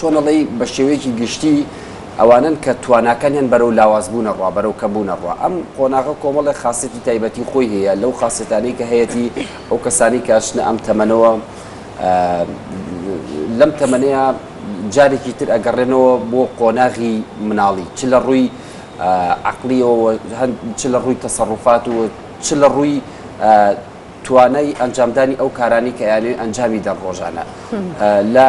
چۆنەڵی بە شێوەیەکی گشتی ئەوانن کە تواناکانیان بەرەو لاوازبوونە ڕوا بەرەو کەبوونە ڕوا ئەم قۆناغە کۆمەڵی خاصەتی تایبەتی خۆی هەیە لەو خاصەتانەی کە هەیەی ئەو کەسانی کاشنە ئەم تەمەنەوە لەم تەمەنەیە جارێکی تر ئەگەڕێنەوە بۆ قۆناغی مناڵی چ لە ڕووی عقلیەوە چ لە ڕووی تەسەڕوفات و چ لە ڕووی توانای ئەنجامدانی ئەو کارانی کە یانێ ئەنجامی دەم ڕۆژانە لە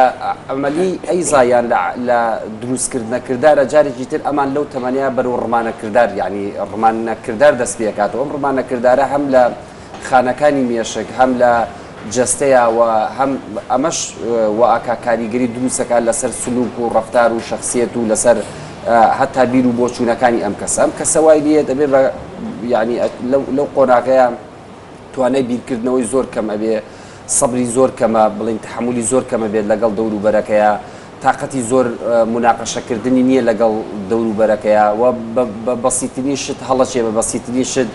ئەمەلی ئەی زایان لە دروستکردنەکردارە جارێکی تر ئەمان لەو تەمەنیا بەرەو ڕمانەکردار یعنی ڕمانەکردار دەست پێ دەکاتەوە ئەم ڕمانەکردارە هەم لە خانەکانی مێشک هەم لە جستەیەوە هەم ئەمەش وەئاکا کاریگەری دروستەکە لەسەر سلوک و ڕەفتار و شخصیت و لەسەر هەتا بیر و بۆچوونەکانی ئەم کەسە ئەم کەسە وای لێ دەبێت بە یعنی لەو قۆناغەیە توانای بیرکردنەوەی زۆر کەمە بێ سەبری زۆر کەمە بڵین تحملی زۆر کەمە بێت لەگەڵ دەور و بەرەکەیە تااقەتی زۆر مناقەشەکردنی نییە لەگەڵ دەور و بەرەکەیە و بە بەسیتنی شت هەڵەچێ بە بەسیتنی شت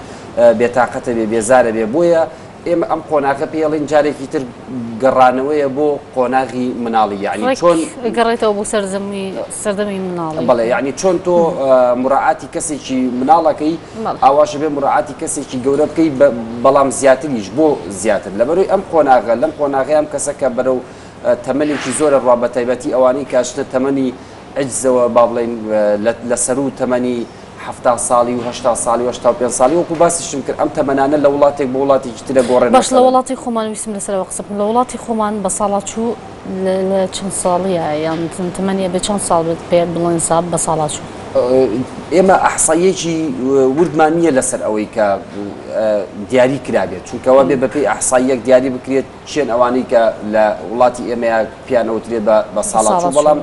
بێتاقەتە بێ بێزارە بێ بۆیە ئێمە ئەم قۆناغە پێڵین جارێکی تر گەڕانەوەیە بۆ قۆناغی مناڵی یعنی چۆن گەڕێتەوە بۆ سەردەمی مناڵی بەڵێ یعنی چۆن تۆ مراعاتی کەسێکی مناڵەکەی ئاواشە بێ مراعاتی کەسێکی گەورە بکەی بەڵام زیاتریش بۆ زیاتر لەبەرەوەی ئەم قۆناغە لەم قۆناغی ئەم کەسەکە بەرەو تەمەنێکی زۆرە ڕوا بە تایبەتی ئەوانەی کاشتە تەمەنی عجزەوە با بڵێن لەسەر و تەمەنی 70 ساڵی و 80 ساڵی و 85 ساڵی وەکو باسیشم کرد ئەم تەمەنانە لە وڵاتێک بۆ وڵاتێکی ترە گۆڕێن باش لە وڵاتی خۆمان ویستم لەسەرەوە قسە بکەم لە وڵاتی خۆمان بەساڵاچوو لە چەند ساڵیە یان تەمەنیە بە چەند ساڵ بێت پێ بڵێن ساب بەساڵاچوو ئێمە ئەحساییەکی وردمان نییە لەسەر ئەوەی کە دیاری کرابێت چونکەوە بێ بەپێی ئەحساییەک دیاری بکرێت چێن ئەوانەی کە لە وڵاتی ئێمەیە پیانەوترێت بە ساڵاچوو بەڵام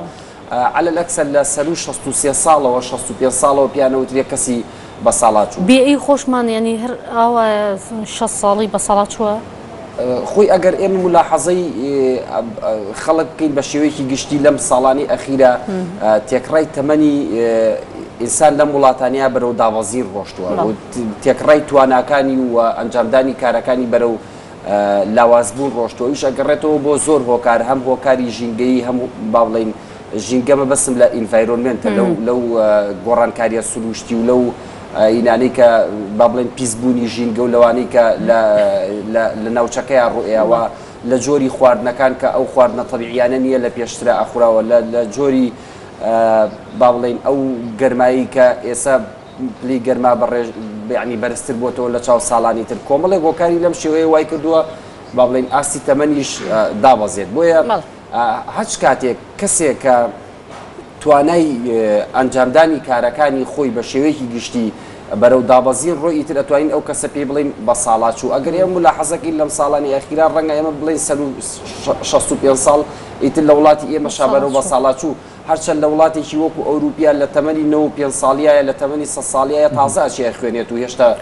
على الأكثر لسرو 63 ساڵەوە 65 ساڵەوە پیانەوترێ کەسی بە ساڵاچوو بێئی خۆشمان ینی هەر ئاوا 6 ساڵی بە ساڵاچووە خۆی ئەگەر ئێمە ملاحەزەی خەڵک بکەین بە شێوەیەکی گشتی لەم ساڵانی ئەخیرە تێکڕای تەمەنی ئینسان لەم وڵاتانیا بەرەو داوەزیر ڕۆشتووە تێکڕای تواناکانی و ئەنجامدانی کارەکانی بەرەو لاوازبوون ڕۆشتووە ویش ئەگەڕێتەوە بۆ زۆر هۆکار هەم هۆکاری ژینگەی هەم با بڵێن ژینگەمە بەسم لە ئینڤایرۆنمنتە لەو گۆڕانکاریە سروشتی و لەو ئینانەی کە با بڵێن پیسبوونی ژینگە و لەوانەی کە لە ناوچەکەیان ڕوئیەوە لە جۆری خواردنەکان کە ئەو خواردنە تەبیعیانە نییە لە پێشترا ئەخوراوە لە جۆری با بڵێن ئەو گەرمایی کە ئێستا پلی گەرما بەڕێژ یعنی بەرزتر بۆتەوە لە چاو ساڵانی تر کۆمەڵێک هۆکاری لەم شێوەیە وای کردووە با بڵێن ئاستی تەمەنیش دابەزێت بۆیە هەچ کاتێک کەسێک کە توانای ئەنجامدانی کارەکانی خۆی بە شێوەیەکی گشتی بەرەو دابەزین ڕۆی ئیتر ئەتوانین ئەو کەسە پێ بڵین بە ساڵاچوو ئەگەر ئێمە ملاحەزەکەین لەم ساڵانی ئەخیرا ڕەنگە ئێمە بڵین 65 ساڵ ئیتر لە وڵاتی ئێمە شابەرەوە بە ساڵاچوو هەرچەند لە وڵاتێکی وەکو ئەوروپیا لە تەمەنی 95 ساڵیایە لە تەمەنی 100 ساڵیایە تازە ئەچێ خوێنێت و هێشتا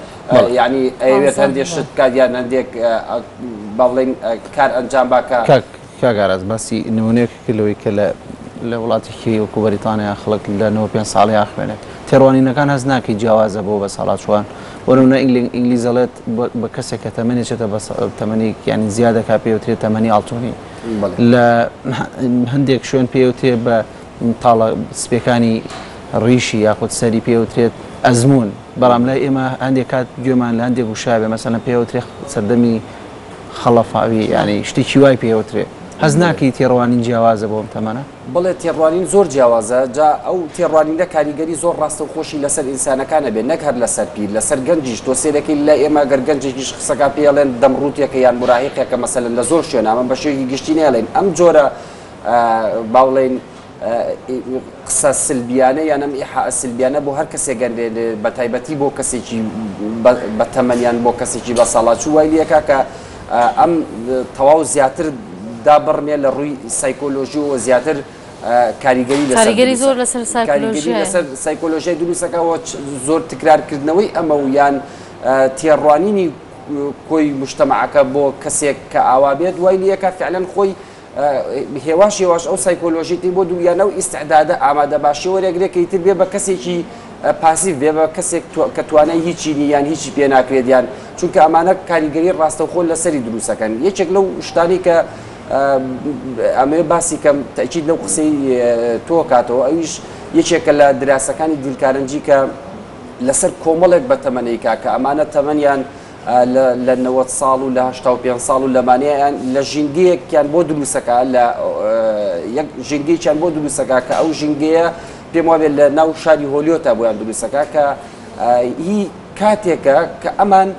یعنی ئەوێت هەندێک شت کاتیان هەندێک با بڵین کار ئەنجام باکە کاگاراز باسی نمونەیەک کردەوەی کە لە وڵاتێکی وەکو بەریتانیا خەڵک لە 95 ساڵی خوێنێت تێڕوانینەکان هەز ناکەی جیاوازە بۆ بە ساڵاچوان وەرەونە ئینگلیزەڵێت بە کەسێک کە تەمەنێچێتە بە تەمەنی یعنی زیادەکا پێوترێت تەمەنی ئاڵتۆنی لە هەندێک شوێن پێوتێ بە تاڵە سپێکانی ڕیشی یاخود سەری پێوترێت ئەزمون بەڵام لای ئێمە هەندێک کات گوێمان لە هەندێک وشابێ مەسەلەن پێوترێت سەردەمی خەڵەفاوی ینی شتێکی وای پێوترێت هەز ناکەی تێڕوانین جیاوازە بۆم تەمەنە بڵێ تێڕوانین زۆر جیاوازە جا ئەو تێڕوانینە کاریگەری زۆر ڕاستە و خۆشی لەسەر ئینسانەکانە بێت نەک هەر لەسەر پیر لەسەر گەنجیش تۆ سێرەکەی لە ئێمە گەر گەنجێکیش قسەکە پێڵێن دەمڕوتێکە یان مراهقێکە مەسەلەن لە زۆر شوێنە ئەمە بە شێوەیەکی گشتی نێڵێن ئەم جۆرە باوڵێن قسە سلبیانە یان ئەم ئیحاء سلبیانە بۆ هەر کەسێک گەندێ بە تایبەتی بۆ کەسێکی بە تەمەنیان بۆ کەسێکی بە ساڵاچوو وای لێکە کە ئەم تەواو زیاتر دابڕنێ لە ڕووی سایکۆلۆژی و زیاتر کاریگەری زۆر لەسەر سایکۆلۆژیای دروستەکەەوە زۆر تکرارکردنەوەی ئەمە و یان تێڕوانینی کۆی مجتەمەعەکە بۆ کەسێک کە ئاوا بێت وای لێکە فعلەن خۆی هێواش ئەو سایکۆلۆژیتی بۆ دوویانە و ئیستعدادە ئامادە باشی وەرەگرێکە ئیتر بێ بە کەسێکی پاسیڤ بێ بە کەسێک کە توانای هیچی نیان هیچی پێ ناکرێت یان چونکە ئەمانە کاریگەری ڕاستەوخۆ لەسەری دروستەکەن یەکێک لەو شتانی کە ئەمێ باسی کەم تەکید لەو قسەی تۆ کاتەوە ئەویش یەکێکە لە دراسەکانی دیلکارنجی کە لەسەر کۆمەڵێک بە تەمەنێکا کە ئەمانە تەمەنیان لە 90 ساڵ و لە 85 ساڵ و لەمانەیەیان لە ژینگەیەکیان بۆ دروستەکە لە یەک ژینگەیەکیان بۆ دروستەکە کە ئەو ژینگەیە پێم وابێت لە ناو شاری هۆلیۆتا بۆیان دروستەکە کە هی کاتێکە کە ئەمان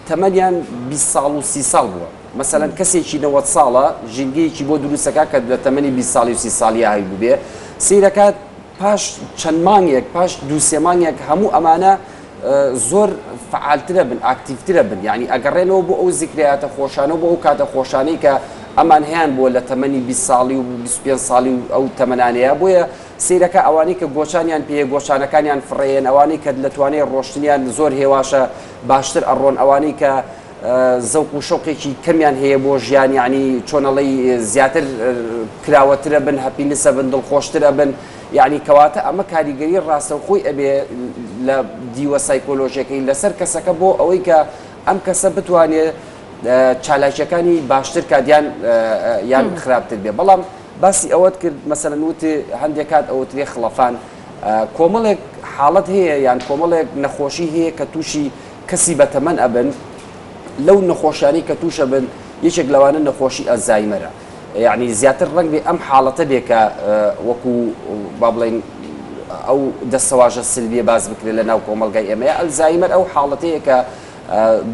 تەمەنیان 20 ساڵ و 30 ساڵ بووە مثلەن کەسێکی 90 ساڵە ژینگەیەکی بۆ دروستەکە کە لە تەمەنی 20 ساڵی و 30 ساڵی هەبوو بێ سیرەکات پاش چەند مانگێک پاش دوو سێ مانگێک هەموو ئەمانە زۆر فعالترە بن ئاکتیڤترە بن یعنی ئەگەڕێنەوە بۆ ئەو زیکرایاتە خۆشانە بۆ ئەو کاتە خۆشانەی کە ئەمان هیان بۆ لە تەمەنی 20 ساڵی و 25 ساڵی و ئەو تەمەنانەیە بۆیە سیرەکە ئەوانەی کە گۆچانیان پێ گۆچانەکانیان فڕێن ئەوانەی کە لە توانەی ڕۆشتنیان زۆر هێواشە باشتر ئەڕۆن ئەوانەی کە زەوق و شەوقێکی کەمیان هەیە بۆ ژیان یعنی چۆنەڵی زیاتر کراوەترە بن هەپینسە بن دڵخۆشترە بن یعنی کەواتە ئەمە کاریگەری ڕاستەوخۆی ئەبێ لە دیوە سایکۆلۆژیەکەی لەسەر کەسەکە بۆ ئەوەی کە ئەم کەسە بتوانێت چالاکیەکانی باشتر کاتیان یان خراپتر بێ بەڵام باسی ئەوەت کرد مەسەلەن وتی هەندێک کات ئەوترێ خڵەفان کۆمەڵێک حاڵەت هەیە یان کۆمەڵێک نەخۆشی هەیە کە تووشی کەسی بەتەمەن ئەبن لەو نەخۆشیانی کە تووشە بن یەکێک لەوانە نەخۆشی ئەلزایمەرە یعنی زیاتر ڕنگ بێ ئەم حاڵەتە بێ کە وەکو با بڵێن ئەو دەستەواژە سلبیە باز بکرێت لە ناو کۆمەلگای ئێمەیە ئەلزایمەر ئەو حاڵەتەیە کە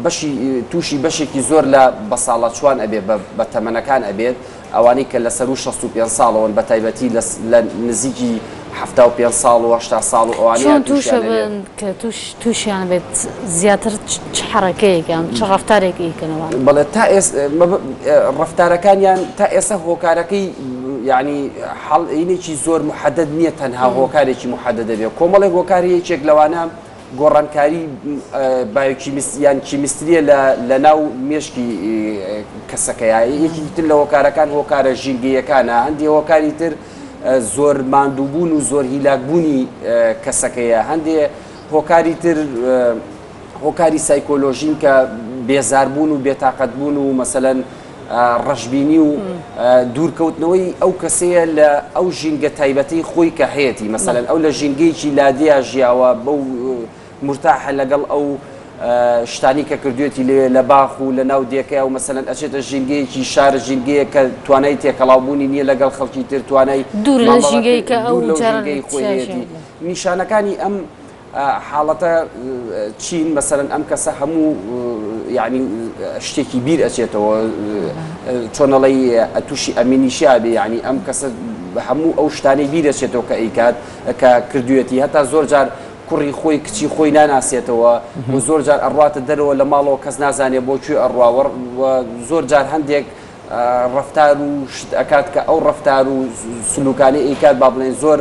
بەشی تووشی بەشێکی زۆر لە بەساڵاچوان ئەبێ بە تەمەنەکان ئەبێت ئەوانەی کە لەسەر و 65 ساڵەوەن بە تایبەتی لە نزیکی 75 ساڵ و 80 ساڵ و ئەوانیان تووشە بن کە تووشیان بێت زیاتر چ حرەکەیەکیان چ ڕەفتارێکیکەنەوە بەڵێ تا ڕەفتارەکانیان تا ئێستا هۆکارەکەی یعنی حەڵینێکی زۆر محەدەد نییە تەنها هۆکارێکی محەدەدە بێت کۆمەڵێک هۆکاری یەکێک لەوانە گۆڕانکاری بایۆکیمیستیان کیمیستریە لە ناو مێشکی کەسەکەیە یەکی تر لە هۆکارەکان هۆکارە ژینگەیەکانە هەندی هۆکاری تر زۆر ماندووبوون و زۆر هیلاکبوونی کەسەکەیە هەندێ هۆکاری تر هۆکاری سایکۆلۆژین کە بێزاربوون و بێتاقەتبوون و مەسەلەن ڕەشببینی و دوورکەوتنەوەی ئەو کەسەیە لە ئەو ژینگە تایبەتی خۆی کە هەیەی مەسەلەن ئەو لە ژینگەیەکی لادەیە ژیاوە بەو مرتاحە لەگەڵ ئەو شتانی کە کردوێتی لێ لە باخ و لە ناو دیەکەی و مەسەلەن ئەچێتە ژینگەیەکی شارە ژینگەیە کە توانای تێکەڵاوبوونی نییە لەگەڵ خەڵکی تر توانای دوور لە ژینگەی کە ئەو ژینگەی خۆیەتی نیشانەکانی ئەم حاڵەتە چین مەسەلەن ئەم کەسە هەموو یعنی شتێکی بیر ئەچێتەوە چۆنەڵی تووشی ئەمینیشیا بێ یعنی ئەم کەسە هەموو ئەو شتانی بیر ئەچێتەوە کە ئەیکات کە کردوێتی هەتا زۆر جار کوڕی خۆی کچی خۆی ناناسێتەوە و زۆر جار ئەڕاتە دەرەوە لە ماڵەوە کەس نازانێت بۆکوێ ئەڕواوە زۆر جار هەندێک ڕەفتار و شت ئەکات کە ئەو ڕەفتار و سلوکانی ئەیکات با بڵێن زۆر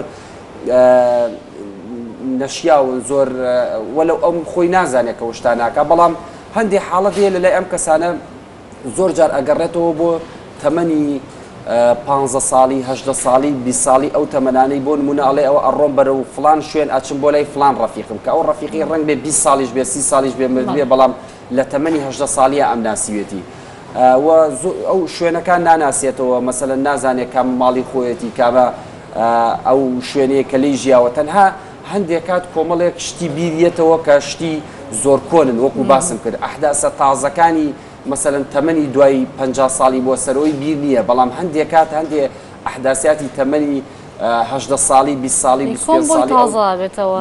نەشیاون زۆر وەلو ئەم خۆی نازانێت کە شتاناکە بەڵام هەندێک حاڵەت هەیە لەلای ئەم کەسانە زۆر جار ئەگەڕێتەوە بۆ تەمەنی 15 ساڵی 18 ساڵی 20 ساڵی ئەو تەمەنانەی بۆ نمونە ئەڵێ ئەوە ئەڕۆم بەرە و فلان شوێن ئاچم بۆ لای فلان ڕەفیقم کە ئەو ڕەفیقی ڕەنگ بێ 20 ساڵیش بێ 30 ساڵیش بێ مردوێ بەڵام لە تەمەنی 18 ساڵیە ئەم ناسیوێتی ئەو شوێنەکان ناناسێتەوە مەسەلەن نازانێت کام ماڵی خۆیەتی کامە ئەو شوێنەیە کە لی ژیاوە تەنها هەندێک کات کۆمەڵێک شتی بیریێتەوە کە شتی زۆر کۆنن وەکو باسم کرد ئەحداسە تازەکانی مەسەلەن تەمەنی دوای 50 ساڵی بۆ سەرەوەی بیر نییە بەڵام هەندێک کات هەندێک ئەحداسیاتی تەمەنی 18 ساڵی 20 ساڵی 25 ساڵی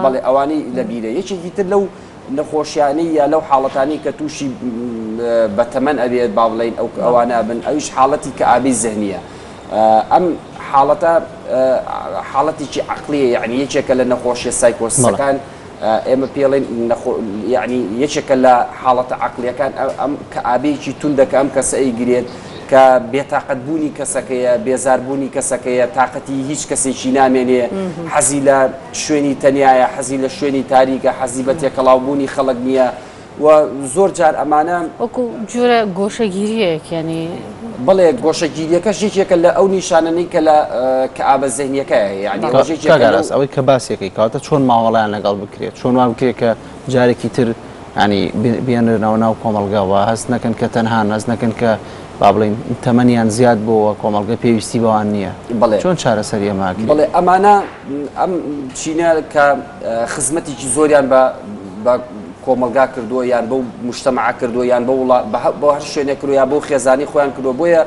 بەڵێ ئەوانەی لە بیرە یەکێکی تر لەو نەخۆشیانی یا لەو حاڵەتانی کە تووشی بەتەمەن ئەبێت با بڵێن ئەوانە بن ئەویش حاڵەتی کە ئابی زەهنیە ئەم حاڵەتە حاڵەتێکی عەقلیە یعنی یەکێکە لە نەخۆشیە سایکۆسەکان ئێمە پێڵێن یعنی یەکێکە لە حاڵەتە عەقلیەکان ئەم کە ئابەیەکی توندە کە ئەم کەسە ئەیگرێت کە بێتاقەتبوونی کەسەکەیە بێزاربوونی کەسەکەیە تااقەتی هیچ کەسێکی نامێنێ حەزی لە شوێنی تەنیایە حەزی لە شوێنی تاریکە حەزی بە تێکەڵاوبوونی خەڵک نییە و زۆر جار ئەمانە وەکو جورە گۆشەگیریەک ینی بڵێ گۆشەگیریەکە یەکێکە لە ئەو نیشانەی کە لە کە ئابە زەهنیەکەیە یعنی ڕۆژێکگەڕاست ئەوەی کە باسیەکەی کاتە چۆن ماوەڵیان لەگەڵ بکرێت چۆن وا بکرێت کە جارێکی تر ینی بێنرنەوە ناو کۆمەڵگاوە هەست نەکەن کە تەنها هەست نەکەن کە با بڵین تەمەنیان زیاد بۆەوە کۆمەڵگە پێویستی بەوان نییە چۆن چارەسەری ئەماکرێت؟ بەڵێ ئەمانە ئەم چینە کە خزمەتێکی زۆریان بە کۆمەلگا کردووە یان بەو مجتەمەع کردووە یان بە هەر شوێنێ کردو یا بەو خێزانی خۆیان کردووە بۆیە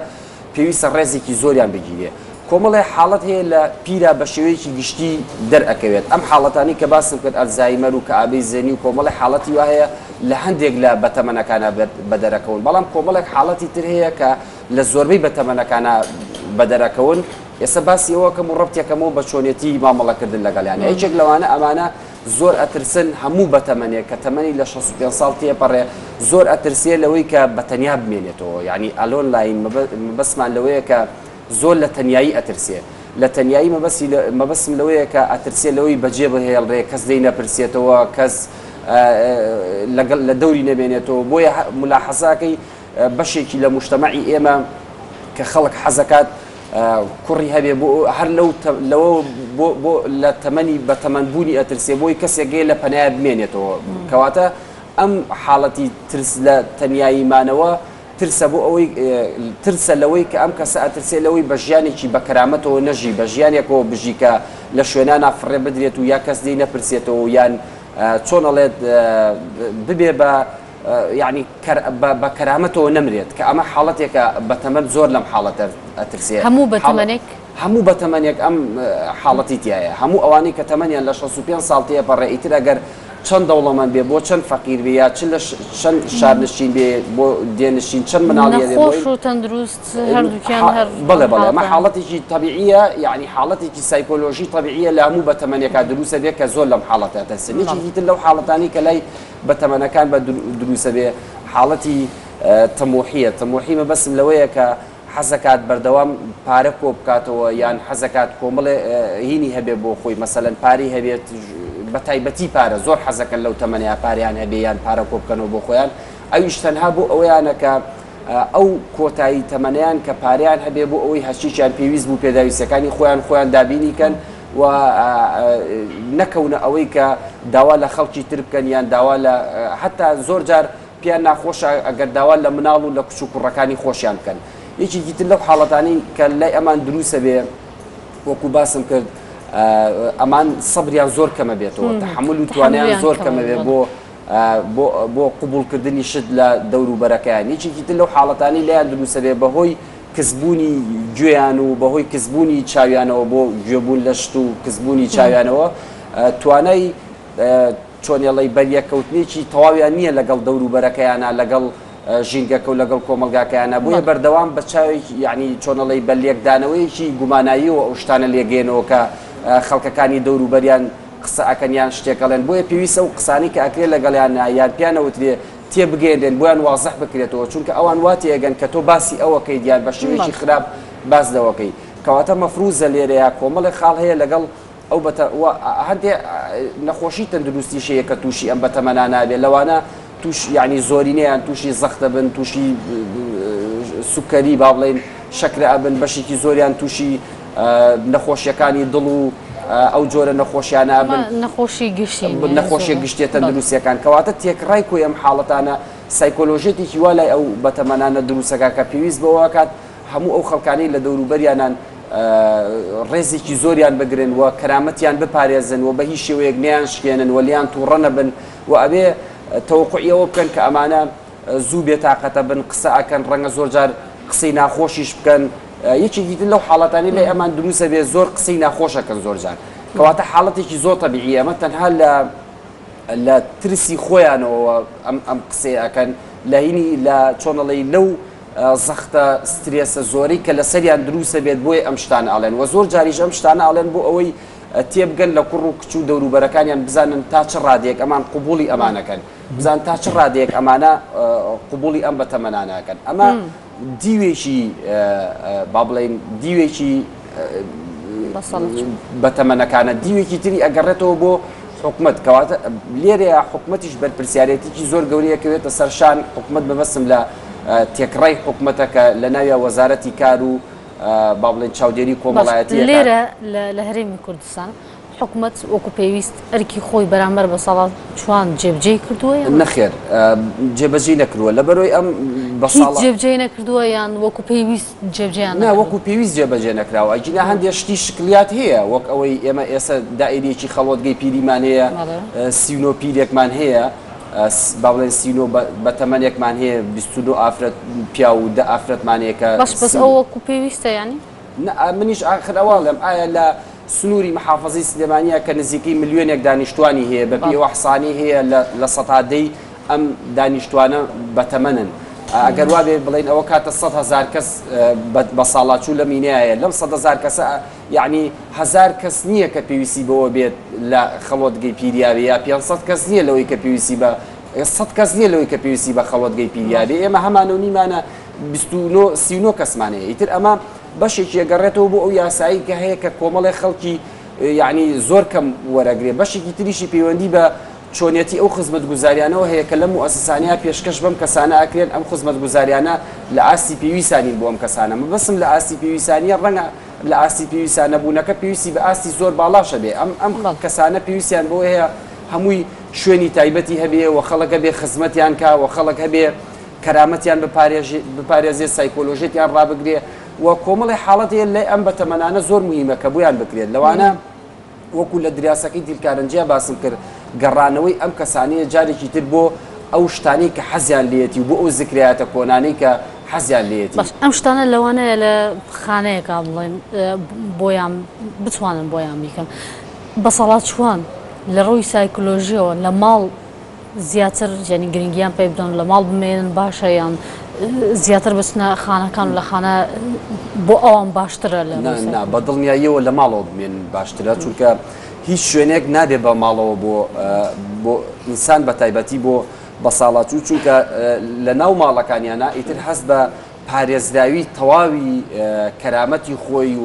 پێویستە ڕێزێکی زۆریان بگیرێ کۆمەڵێ حاڵەت هەیە لە پیرە بە شێوەیەکی گشتی دەرئەکەوێت ئەم حاڵەتانی کە باسم کرد ئەلزایمەر و کە ئابەی زێنی و کۆمەڵی حاڵەتی وا هەیە لە هەندێک لە بەتەمەنەکانە بەدەرەکەون بەڵام کۆمەڵێک حاڵەتی تر هەیە کە لە زۆربەی بەتەمەنەکانە بەدەرەکەون ئێستا باسی ئەوە کەم و ڕەبتێکەمەوە بە چۆنیەتی مامەڵەکردن لەگەڵیان هیچێک لەوانە ئەمانە زۆر ئەترسن هەموو بەتەمەنێک کە تەمەنی لە 65 ساڵ تێپەڕێ زۆر ئەترسیە لەوەی کە بەتەنیا بمێنێتەوە یعنی ئەلۆن لاین مەبەسمان لەوەیە کە زۆر لە تەنیایی ئەترسێ لە تەنیایی مەبەسم لەوەیە کە ئەترسێ لەوەی بەجێ بهێڵڕێ کەس دەی نەپرسێتەوە کەس لە دەوری نەبێنێتەوە بۆیە ملاحەزاکەی بەشێکی لە مجتەمەعی ئێمە کە خەڵک حەزەکات کوڕی هەبێ بۆ هەر لەوە بۆ لە تەمەنی بە تەمەنبوونی ئەترسێ بۆی کەسێکگەی لە پەنایە بمێنێتەوە کەواتە ئەم حاڵەتی ترس لە تەنیاییمانەوە ترسە بۆ ئەوەی ترسە لەوەی کە ئەم کەسە ئەترسێ لەوەی بە ژیانێکی بە کەرامەتەوە نەژی بە ژیانێکەوە بژی کە لە شوێنانە فڕێ بدرێت و یا کەس دەی نەپرسێتەوە یان چۆن ئەڵێت ببێ بە یعنی بە کەرامەتەوە نەمرێت کە ئەمە حاڵەتێکە بەتەمەن زۆر لەم حاڵەتە ئەترسێ هەموو بەتەمەنێک ئەم حاڵەتی تایە هەموو ئەوانەی کە تەمەنیان لە 65 ساڵ تێپەڕێ ئیتر ئەگەر چەند دەوڵەمەند بێ بۆ چەند فەقیر بێ یا چەند شارنشین بێ بۆ دێنشین چەند مناڵیە نەخۆش و تەندروست هەردووکیان هەر بڵێ ئەمە حاڵەتێکی طبیعیە یعنی حاڵەتێکی سایکۆلۆژی طبیعیە لە هەموو بەتەمەنێکا دروسە بێ کە زۆر لەم حاڵەتە تەرسێ یەکێکی تر لەو حاڵەتانی کە لای بەتەمەنەکان بە دروسە بێ حاڵەتی تەمۆحیە تەمۆحی مەبەسم لەوەیە کە حەزەکات بەردەوام پارە کۆ بکاتەوە یان حەزەکات کۆمەڵێ هینی هەبێ بۆ خۆی مەسەلەن پاری هەبێت بە تایبەتی پارە زۆر حەزەکەن لەو تەمەنیا پاریان هەبێ یان پارە کۆ بکەنەوە بۆ خۆیان ئەویش تەنها بۆ ئەوەیانە کە ئەو کۆتایی تەمەنیان کە پاریان هەبێ بۆ ئەوەی هەرچییان پێویست بوو پێداویستەکانی خۆیان دابینیکەن و نەکەونە ئەوەی کە داوا لە خەڵکی تر بکەن یان داوا لە حتا زۆر جار پیان ناخۆشە ئەگەر داوا لە مناڵ و لە کچ و کوڕەکانی خۆشیان بکەن یەکێکی تر لەو حاڵەتانی کە لای ئەمان دروسە بێ وەکو باسم کرد ئەمان سەبریان زۆر کەمە بێتەوە تەحمل و توانیان زۆر کەمە بێ بۆ قبولکردنی شت لە دەوروبەرەکەیان یەکێکی تر لەو حاڵەتانی لایان دروسە بێ بەهۆی کەسبوونی گوێیان و بەهۆی کەسبوونی چاویانەوە بۆ گوێبوون لە شت و کەسبوونی چاویانەوە توانای چۆنێڵی بەریەکەوتنێکی تەواویان نییە لەگەڵ دەوروبەرەکەیانە لەگەڵ ژینگەکە و لەگەڵ کۆمەلگاکەیانە بۆیە بەردەوام بە چاوێکی یعنی چۆنەڵی بە لێکدانەوەیەکی گوماناییەوە ئەو شتانە لێگەێنەوە کە خەڵکەکانی دەوروبەریان قسە ئەکەنیان شتێکەڵێن بۆیە پێویستە و قسانی کە ئەکرێت لەگەڵیان یان پیانەوترێ تێبگەێنێن بۆیان وازەح بکرێتەوە چونکە ئەوان واتێگەن کە تۆ باسی ئەوەکەی دیان بە شێوەیەکی خراپ باس دەوەکەی کەواتە مەفروزە لێرەیە کۆمەڵی خاڵ هەیە لەگەڵ ئەو هەندێک نەخۆشی تەندروستی شەیە کە تووشی ئەم بەتەمەنانە بێ لەوانە توش یعنی زۆرینەیان تووشی زەختە بن تووشی سوکەری با بڵێن شەکرە ئەبن بەشێکی زۆریان تووشی نەخۆشیەکانی دڵ و ئەو جۆرە نەخۆشیانە بن نەخۆشی گشتێ تەندروستیەکان کەواتە تێکڕای کۆی ئەم حاڵەتانە سایکۆلۆژێتێکی وا لای ئەو بەتەمەنانە دروستەکە کە پێویست بەوە کات هەموو ئەو خەڵکانەی لە دەوروبەریانان ڕێزێکی زۆریان بگرن و کەرامەتیان بپارێزن و بە هیچ شێوەیەک نیان شکێنن و لیان تووڕە نەبن و ئەبێ تەوقعیەوە بکەن کە ئەمانە زوو بێتاقەتە بن قسە ئەکەن ڕەنگە زۆر جار قسەی ناخۆشیش بکەن یەکێکی تر لەو حاڵەتانی لای ئەمان دروسە بێ زۆر قسەی ناخۆشەکەن زۆر جار کەواتە حاڵەتێکی زۆر تەبیعیە ئەمە تەنها لە ترسی خۆیانەوە ئەم قسەی ئەکەن لە هینی لە چۆنەڵی لەو زەختە سترێسە زۆری کە لە سەریان دروسە بێت بۆی ئەم شتانە ئاڵێن و زۆر جاریش ئەم شتانە ئاڵێن بۆ ئەوەی تێبگەن لە کوڕ و کچ و دەوروبەرەکانیان بزانن تا چ ڕادێک ئەمان قبولی ئەمانەکەن بزان تا چ ڕادێک ئەمانە قبولی ئەم بەتەمەنانەکەن ئەمە دیوێکی با بڵێن دیوێکی بەتەمەنەکانە دیوێکی تری ئەگەڕێتەوە بۆ حکومت کەواتە لێرەیە حکومەتیش بەرپرسیارەتێکی زۆر گەورەیەکەوێتە سەرشان حکومت ببەستم لە تێکڕای حکومەتەکە لە ناوی وەزارەتی کار و با بڵێن چاودێری کۆمەڵایەتی لێرە لە هەرێمی کوردستان حکوومەت وەکو پێویست ئەرکی خۆی بەرامبەر بەساڵاتچوان جێبجێ کردووە نەخێر جێبەجێ نەکردووە لە بەرۆی ئەم جێبجێ نەکردووە یان وەکو پێویست جێبجیان وەکو پێویست جێبەجێ نەکراوە ئەجینا هەندێک شتی شکلیات هەیە وەک ئەوەی ئێمە ئێستا دائیرێکی خەڵۆتگەی پیریمان هەیە سیونۆ پیرێکمان هەیە با بڵێن سینۆ بە تەمەنێکمان هەیە 22 ئافرەت پیا و 10 ئافرەتمانەیەکە بەس ئەو وەکو پێویستە ینی منیش آخر ئەواڵم ئایا لە سنووری محافظی سلێمانیە کە نزیکەی ملیۆنێک دانیشتوانی هەیە بە پێی وەحسانی هەیە لە سەتادەی ئەم دانیشتوانە بەتەمەنن ئەگەر وا بێ بڵێن ئەوە کاتە 100,000 کەس بە ساڵاچوو لە مینایە لەم 100,000 کەسە یعنی 1000 کەس نییە کە پێویستی بەوە بێت لە خەڵۆتگەی پیریاوی یا 500 کەس نییە لەوەی کە پێویستی بە 100 کەس نییە لەوەی کە پێویستی بە خەڵۆتگەی پیریاوی ئێمە هەمانە و نیمانە 29 کەسمانەیە ئیتر ئەمە بەشێکی ئەگەڕێتەوە بۆ ئەو یاسایی کە هەیە کە کۆمەڵی خەڵکی یعنی زۆر کەم وەرەگرێ بەشێکی تریشی پەیوەندی بە چۆنیەتی ئەو خزمەت گوزاریانەوە هەیە کە لە مؤسسانیا پێشکەش بەم کەسانە ئەکرێن ئەم خزمەت گوزاریانە لە ئاستی پێویستانی بۆ ئەم کەسانە مەبەستم لە ئاستی پێویستانیە ڕەنگە لە ئاستی پێویستانە بوونەکە پێویستی بە ئاستی زۆر باڵاشە بێ ئەم کەسانە پێویستیان بۆ هەیە هەمووی شوێنی تایبەتی هەبێ و خەڵک هەبێ خزمەتیان کا و خەڵک هەبێ کەرامەتیان بپارێزێ سایکۆلۆژیتیان ڕابگرێ و کۆمەڵی حاڵەتێ لە ئەم بەتەمەنانە زۆر مهمە کە بۆیان بکرێت لەوانە وەکو لە دریاسەکەی دیلکارنجیا باسم کرد گەڕانەوەی ئەم کەسانەیە جارێکی تر بۆ ئەو شتانی کە حەزیان لێتی و بۆ ئەو ذکرایەتە کۆنانەی کە حەزیان لێتی ئەم شتانە لەوانەیە لە خانەیەکا بڵێن بۆیان بتوانن بۆیان بیکەن بەسەڵاتچوان لە ڕۆی سایکۆلۆژیەوە لە ماڵ زیاتر ینی گرنگیان پێ بدەن لە ماڵ بمێنن باشە یان زیاتر بچنە خانەکان لە خانە بۆ ئەوان باشترە لە بەدڵنیاییەوە لە ماڵەوە بمێن باشترە چونکە هیچ شوێنێک نابێ بە ماڵەوە بۆ ئینسان بە تایبەتی بۆ بەساڵاتچوو چونکە لە ناو ماڵەکانیانە ئیتر هەست بە پارێزراوی تەواوی کەرامەتی خۆی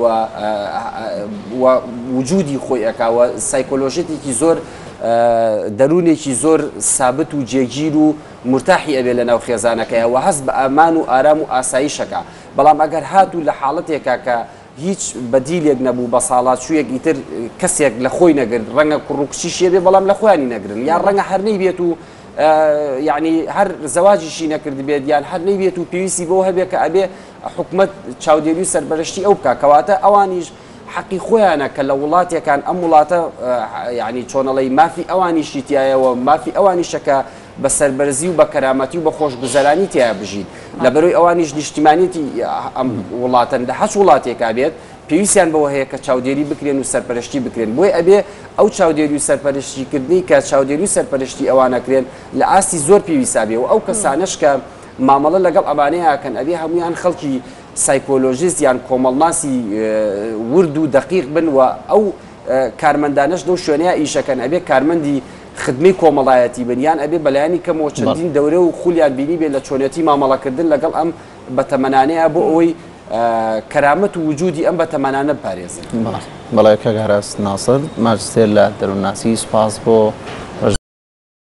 و وجودی خۆی ئەکاوە سایکۆلۆژێتێکی زۆر دەروونێکی زۆر سابت و جێگیر و مرتاحی ئەبێ لە ناو خێزانەکەیەوە هەست بە ئامان و ئارام و ئاساییشەکە بەڵام ئەگەر هاتوو لە حاڵەتێکا کە هیچ بەدیلێک نەبوو بە ساڵاتچوویەک ئیتر کەسێک لە خۆی نەگرت ڕەنگە کوڕوکشی شێبێ بەڵام لە خۆیانی نەگرن یان ڕەنگە هەرنەی بێت و یعنی هەر زەواجیشی نەکرد بێت یان هەرنەی بێت و پێویستی بۆ هەبێ کە ئەبێ حکومەت چاودێری و سەربەرشتی ئەو بکە کەواتە ئەوانیش حەقی خۆیانە کە لە وڵاتێکان ئەم وڵاتە یعنی چۆنەڵی مافی ئەوانیشی تایەوە مافی ئەوانیشەکە بە سەربەرزی و بە کەرامەتی و بە خۆشگوزەرانی تیا بژین لە بەرۆی ئەوانیش نیشتیمانێتی ئەم وڵاتەن لە هەچ وڵاتێکا بێت پێویستیان بەوە هەیە کە چاودێری بکرێن و سەرپەرشتی بکرێن بۆی ئەبێ ئەو چاودێری و سەرپەرشتیکردنی کە چاودێری و سەرپەرشتی ئەوانەکرێن لە ئاستی زۆر پێویستا بێ و ئەو کەسانش کە مامەڵە لەگەڵ ئەمانەیەکەن ئەبێ هەمویان خەڵکی سایکۆلۆژیست یان کۆمەڵناسی ورد و دقیق بن و ئەو کارمەندانش دەو شوێنەیە ئیشەکەن ئەبێ کارمەندی خدمەی کۆمەڵایەتی بنیان ئەبێ بەلایانی کەمەوە چەندین دەورە و خولیان بینی بێت لە چۆنێتی مامەڵەکردن لەگەڵ ئەم بەتەمەنانەیە بۆ ئەوەی کەرامەت و وجودی ئەم بەتەمەنانە بپارێزن بەڵێ کە گەڕاست ناسر ماجستێر لە دەروونناسی سپاس بۆ